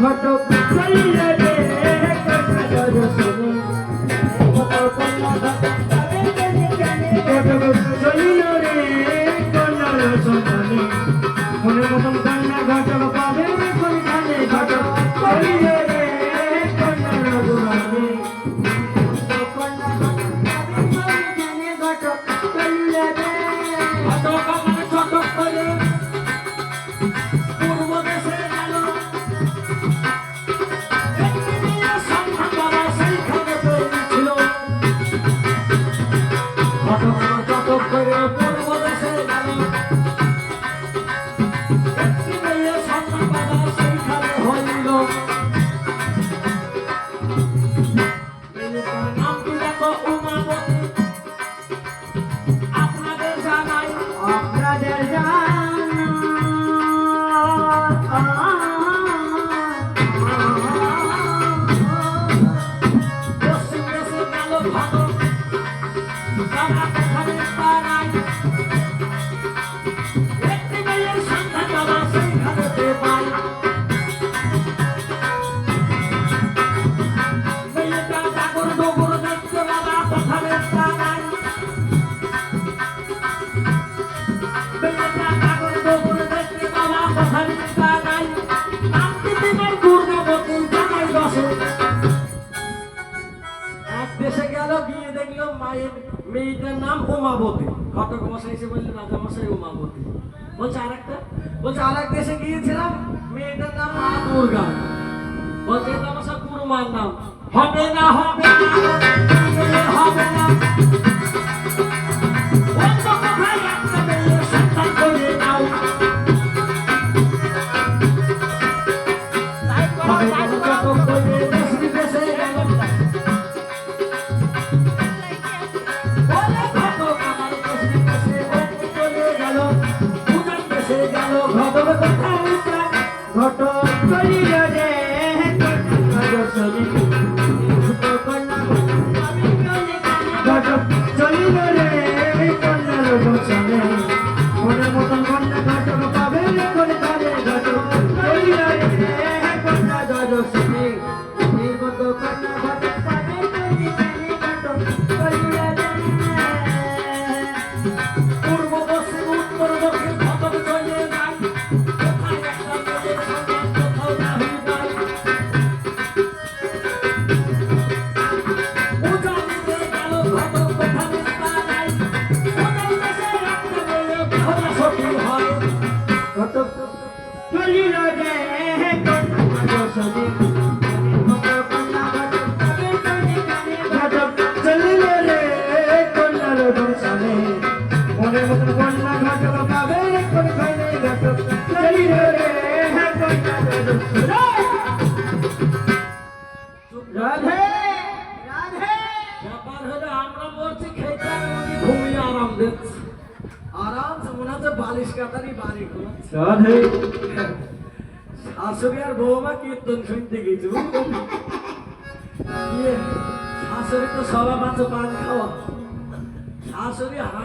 ঘটক চলিলে রে কন্যা দর্শনে ঘটক চলিল রে কন্যা দর্শনে মনের মতন কন্যা ঘটক পাবে কোনখানে ঘটক চলিলে রে কন্যা দর্শনে ঘটক চলিলে রে ঘটক আমার চটক করে পূর্ব দেশে গেল মেয়েটার নাম উমাবতী। ঘটক মশাই এসে বললেন রাজা মশাই উমাবতী। বলছে আরেকটা, বলছে আরেক দেশে গিয়েছিলাম মেয়েটার নাম মা দুর্গা। বলছে এটা আমার সব গুরুমার নাম। হবে না হবে না হবে না অন্য কোথায় একটা মেয়ের সন্তান করে নাও। ঘটক চলিল রে ঘটক চলিল রে কন্যা দর্শনে মনের মতন কন্যা ঘটক পাবে কোনখানে ঘটক চলিল রে কন্যা দর্শনে মতো কন্যা ঘটক পাবে ঘটক চলিল রে পূর্ব পশ্চিম উত্তর দক্ষিণ ঘটক চলে যায়। চলিল রে ঘটক চলিল রে কন্যার দর্শনে মনের মতন কন্যা ঘটক পাবে কোনখানে ঘটক চলিল রে কন্যার দর্শনে। রাধে রাধে ব্যাপার হলো আমরা বলছি খেতে ঘুমিয়ে আরাম দিচ্ছি। আরাম মনে হচ্ছে বালিশ কাতারি বাড়ি ঘুমাচ্ছে। রাধে শাশুড়ি আর বৌমা কীর্তন শুনতে গেছে। শাশুড়ি তো সবা পাঁচ পান খাওয়া শাশুড়ি